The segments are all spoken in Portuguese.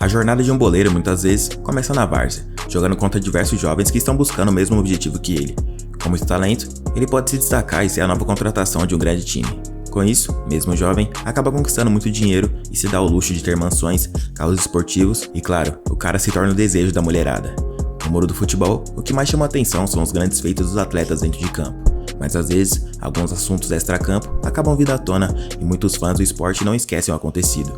A jornada de um boleiro muitas vezes começa na várzea, jogando contra diversos jovens que estão buscando o mesmo objetivo que ele. Com muito talento, ele pode se destacar e ser a nova contratação de um grande time. Com isso, mesmo jovem, acaba conquistando muito dinheiro e se dá o luxo de ter mansões, carros esportivos e, claro, o cara se torna o desejo da mulherada. No mundo do futebol, o que mais chama a atenção são os grandes feitos dos atletas dentro de campo. Mas às vezes, alguns assuntos extra-campo acabam vindo à tona e muitos fãs do esporte não esquecem o acontecido.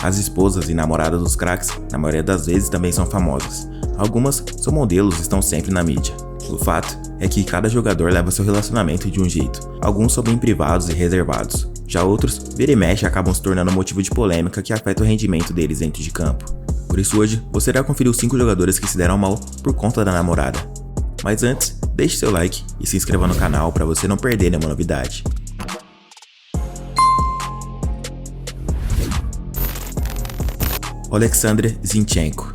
As esposas e namoradas dos craques, na maioria das vezes, também são famosas. Algumas são modelos e estão sempre na mídia. O fato é que cada jogador leva seu relacionamento de um jeito. Alguns são bem privados e reservados. Já outros, vira e mexe, acabam se tornando motivo de polêmica que afeta o rendimento deles dentro de campo. Por isso hoje, você irá conferir os 5 jogadores que se deram mal por conta da namorada. Mas antes, deixe seu like e se inscreva no canal para você não perder nenhuma novidade. Oleksandr Zinchenko.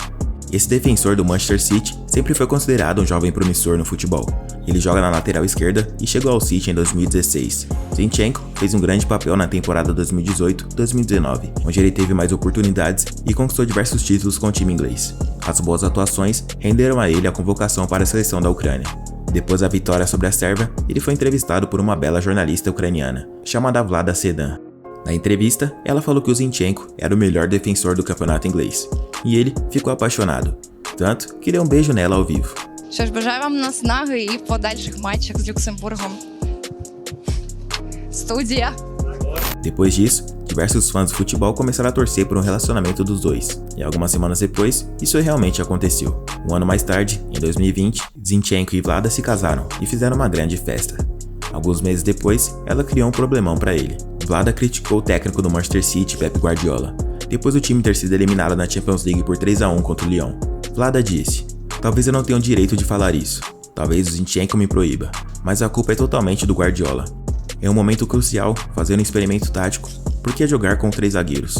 Esse defensor do Manchester City sempre foi considerado um jovem promissor no futebol. Ele joga na lateral esquerda e chegou ao City em 2016. Zinchenko fez um grande papel na temporada 2018-2019, onde ele teve mais oportunidades e conquistou diversos títulos com o time inglês. As boas atuações renderam a ele a convocação para a seleção da Ucrânia. Depois da vitória sobre a Sérvia, ele foi entrevistado por uma bela jornalista ucraniana, chamada Vlada Sedan. Na entrevista, ela falou que o Zinchenko era o melhor defensor do campeonato inglês, e ele ficou apaixonado, tanto que deu um beijo nela ao vivo. Що ж, бажаю вам наснаги і подальших матчах з Люксембургом. Студія! Depois disso, diversos fãs do futebol começaram a torcer por um relacionamento dos dois, e algumas semanas depois, isso realmente aconteceu. Um ano mais tarde, em 2020, Zinchenko e Vlada se casaram e fizeram uma grande festa. Alguns meses depois, ela criou um problemão para ele. Vlada criticou o técnico do Manchester City, Pep Guardiola, depois do time ter sido eliminado na Champions League por 3-1 contra o Lyon. Vlada disse: "Talvez eu não tenha o direito de falar isso, talvez o Zinchenko me proíba, mas a culpa é totalmente do Guardiola. Em um momento crucial, fazendo um experimento tático, por que jogar com 3 zagueiros?"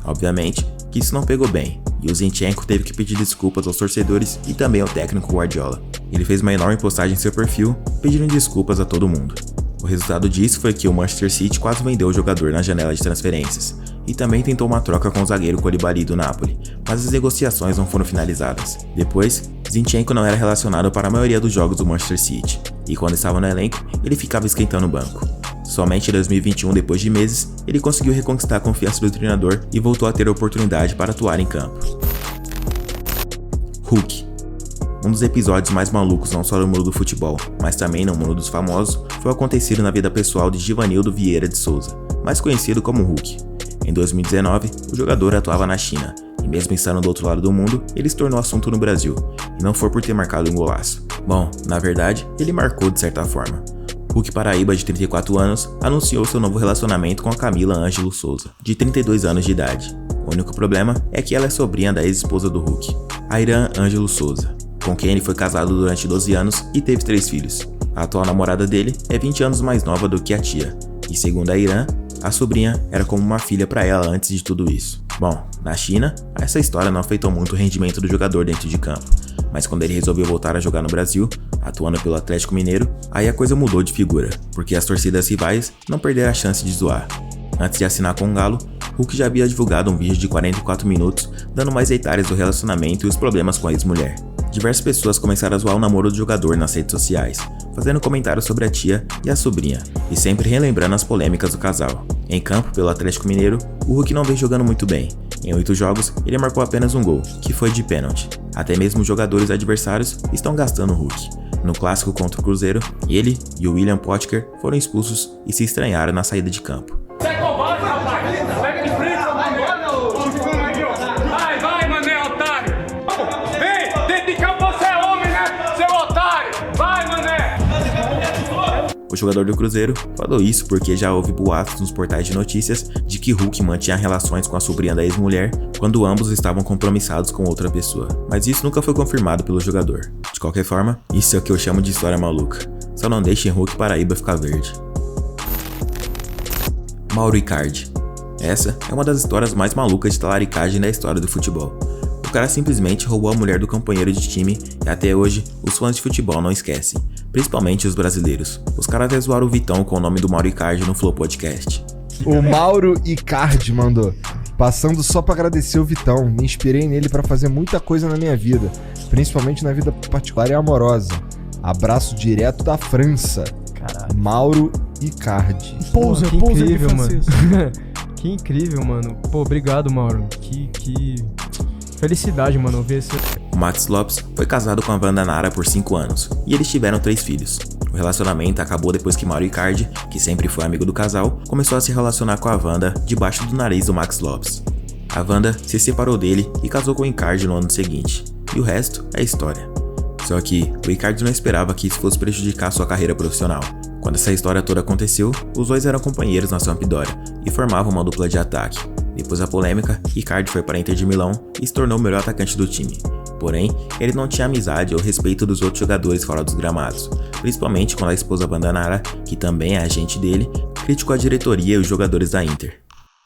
Obviamente que isso não pegou bem, e o Zinchenko teve que pedir desculpas aos torcedores e também ao técnico Guardiola. Ele fez uma enorme postagem em seu perfil, pedindo desculpas a todo mundo. O resultado disso foi que o Manchester City quase vendeu o jogador na janela de transferências, e também tentou uma troca com o zagueiro Koulibaly do Napoli, mas as negociações não foram finalizadas. Depois, Zinchenko não era relacionado para a maioria dos jogos do Manchester City, e quando estava no elenco, ele ficava esquentando o banco. Somente em 2021, depois de meses, ele conseguiu reconquistar a confiança do treinador e voltou a ter a oportunidade para atuar em campo. Hulk. Um dos episódios mais malucos não só no mundo do futebol, mas também no mundo dos famosos, foi acontecido na vida pessoal de Givanildo Vieira de Souza, mais conhecido como Hulk. Em 2019, o jogador atuava na China, e mesmo estando do outro lado do mundo, ele se tornou assunto no Brasil, e não foi por ter marcado um golaço. Bom, na verdade, ele marcou de certa forma. Hulk Paraíba, de 34 anos, anunciou seu novo relacionamento com a Camila Ângelo Souza, de 32 anos de idade. O único problema é que ela é sobrinha da ex-esposa do Hulk, Airan Ângelo Souza, com quem ele foi casado durante 12 anos e teve 3 filhos. A atual namorada dele é 20 anos mais nova do que a tia, e segundo a Airan, a sobrinha era como uma filha para ela antes de tudo isso. Bom, na China, essa história não afetou muito o rendimento do jogador dentro de campo, mas quando ele resolveu voltar a jogar no Brasil, atuando pelo Atlético Mineiro, aí a coisa mudou de figura, porque as torcidas rivais não perderam a chance de zoar. Antes de assinar com o Galo, Hulk já havia divulgado um vídeo de 44 minutos, dando mais detalhes do relacionamento e os problemas com a ex-mulher. Diversas pessoas começaram a zoar o namoro do jogador nas redes sociais, fazendo comentários sobre a tia e a sobrinha, e sempre relembrando as polêmicas do casal. Em campo, pelo Atlético Mineiro, o Hulk não vem jogando muito bem. Em 8 jogos, ele marcou apenas um gol, que foi de pênalti. Até mesmo os jogadores adversários estão gastando o Hulk. No clássico contra o Cruzeiro, ele e o William Potker foram expulsos e se estranharam na saída de campo. O jogador do Cruzeiro falou isso porque já houve boatos nos portais de notícias de que Hulk mantinha relações com a sobrinha da ex-mulher quando ambos estavam compromissados com outra pessoa, mas isso nunca foi confirmado pelo jogador. De qualquer forma, isso é o que eu chamo de história maluca. Só não deixem Hulk Paraíba ficar verde. Mauro Icardi. Essa é uma das histórias mais malucas de talaricagem da história do futebol. O cara simplesmente roubou a mulher do companheiro de time e até hoje os fãs de futebol não esquecem, principalmente os brasileiros. Os caras até zoaram o Vitão com o nome do Mauro Icardi no Flow Podcast. O Mauro Icardi mandou. Passando só pra agradecer o Vitão. Me inspirei nele pra fazer muita coisa na minha vida, principalmente na vida particular e amorosa. Abraço direto da França. Caralho. Mauro Icardi. Que incrível, mano. Que incrível, mano. Pô, obrigado, Mauro. Que felicidade, mano, ver esse... O Max Lopes foi casado com a Wanda Nara por 5 anos, e eles tiveram 3 filhos. O relacionamento acabou depois que Mauro Icardi, que sempre foi amigo do casal, começou a se relacionar com a Wanda debaixo do nariz do Max Lopes. A Wanda se separou dele e casou com o Icardi no ano seguinte, e o resto é história. Só que o Icardi não esperava que isso fosse prejudicar sua carreira profissional. Quando essa história toda aconteceu, os dois eram companheiros na Sampdoria e formavam uma dupla de ataque. Depois da polêmica, Icardi foi para a Inter de Milão e se tornou o melhor atacante do time. Porém, ele não tinha amizade ou respeito dos outros jogadores fora dos gramados, principalmente quando a esposa Wanda Nara, que também é agente dele, criticou a diretoria e os jogadores da Inter.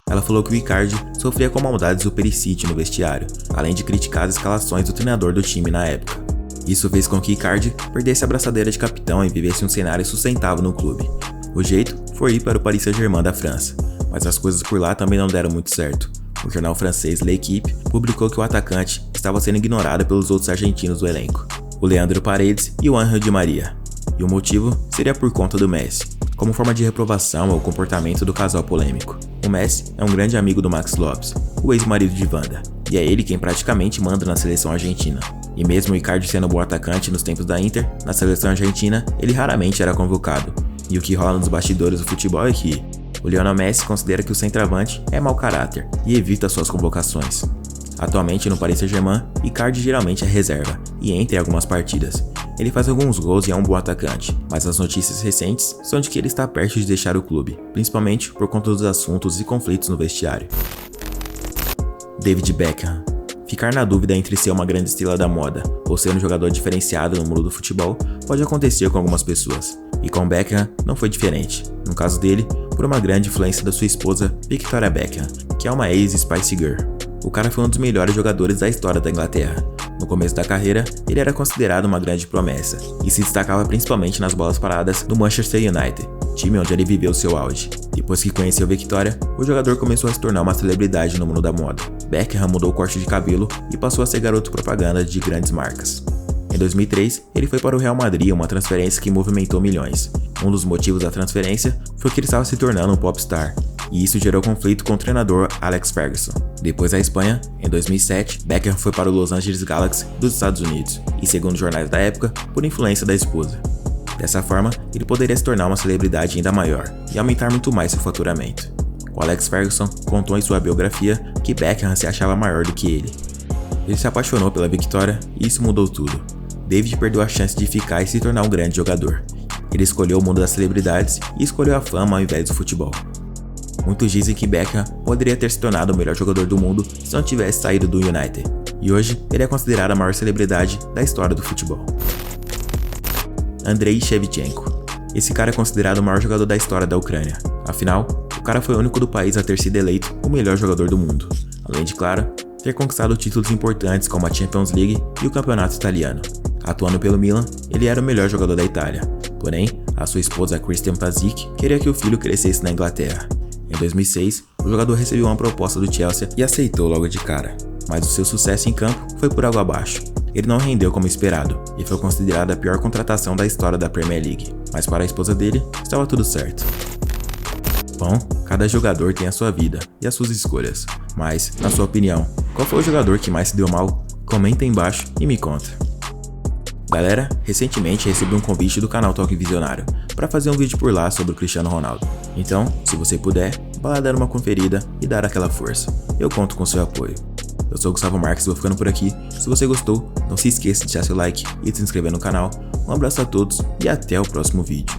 Ela falou que o Icardi sofria com maldades do Perisic no vestiário, além de criticar as escalações do treinador do time na época. Isso fez com que Icardi perdesse a braçadeira de capitão e vivesse um cenário sustentável no clube. O jeito foi ir para o Paris Saint-Germain da França, mas as coisas por lá também não deram muito certo. O jornal francês L'Équipe publicou que o atacante estava sendo ignorado pelos outros argentinos do elenco, o Leandro Paredes e o Ángel Di Maria. E o motivo seria por conta do Messi, como forma de reprovação ao comportamento do casal polêmico. O Messi é um grande amigo do Max Lopes, o ex-marido de Wanda, e é ele quem praticamente manda na seleção argentina. E mesmo o Icardi sendo bom atacante nos tempos da Inter, na seleção argentina, ele raramente era convocado. E o que rola nos bastidores do futebol é que o Lionel Messi considera que o centroavante é mau caráter e evita suas convocações. Atualmente no Paris Saint-Germain, Icardi geralmente é reserva e entra em algumas partidas. Ele faz alguns gols e é um bom atacante, mas as notícias recentes são de que ele está perto de deixar o clube, principalmente por conta dos assuntos e conflitos no vestiário. David Beckham. Ficar na dúvida entre ser uma grande estrela da moda ou ser um jogador diferenciado no mundo do futebol pode acontecer com algumas pessoas, e com Beckham não foi diferente. No caso dele, por uma grande influência da sua esposa Victoria Beckham, que é uma ex-Spice Girl. O cara foi um dos melhores jogadores da história da Inglaterra. No começo da carreira, ele era considerado uma grande promessa e se destacava principalmente nas bolas paradas do Manchester United, time onde ele viveu seu auge. Depois que conheceu Victoria, o jogador começou a se tornar uma celebridade no mundo da moda. Beckham mudou o corte de cabelo e passou a ser garoto propaganda de grandes marcas. Em 2003, ele foi para o Real Madrid, uma transferência que movimentou milhões. Um dos motivos da transferência foi que ele estava se tornando um popstar, e isso gerou conflito com o treinador Alex Ferguson. Depois da Espanha, em 2007, Beckham foi para o Los Angeles Galaxy dos Estados Unidos, e segundo jornais da época, por influência da esposa. Dessa forma, ele poderia se tornar uma celebridade ainda maior e aumentar muito mais seu faturamento. O Alex Ferguson contou em sua biografia que Beckham se achava maior do que ele. Ele se apaixonou pela Victoria e isso mudou tudo. David perdeu a chance de ficar e se tornar um grande jogador. Ele escolheu o mundo das celebridades e escolheu a fama ao invés do futebol. Muitos dizem que Beckham poderia ter se tornado o melhor jogador do mundo se não tivesse saído do United, e hoje ele é considerado a maior celebridade da história do futebol. Andrei Shevchenko. Esse cara é considerado o maior jogador da história da Ucrânia. Afinal, o cara foi o único do país a ter sido eleito o melhor jogador do mundo, além de, claro, ter conquistado títulos importantes como a Champions League e o Campeonato Italiano. Atuando pelo Milan, ele era o melhor jogador da Itália, porém, a sua esposa Christian Pazzic queria que o filho crescesse na Inglaterra. Em 2006, o jogador recebeu uma proposta do Chelsea e aceitou logo de cara, mas o seu sucesso em campo foi por água abaixo. Ele não rendeu como esperado e foi considerado a pior contratação da história da Premier League, mas para a esposa dele, estava tudo certo. Bom, cada jogador tem a sua vida e as suas escolhas, mas, na sua opinião, qual foi o jogador que mais se deu mal? Comenta aí embaixo e me conta. Galera, recentemente recebi um convite do canal Talk Visionário para fazer um vídeo por lá sobre o Cristiano Ronaldo. Então, se você puder, vá lá dar uma conferida e dar aquela força. Eu conto com seu apoio. Eu sou o Gustavo Marques e vou ficando por aqui. Se você gostou, não se esqueça de deixar seu like e de se inscrever no canal. Um abraço a todos e até o próximo vídeo.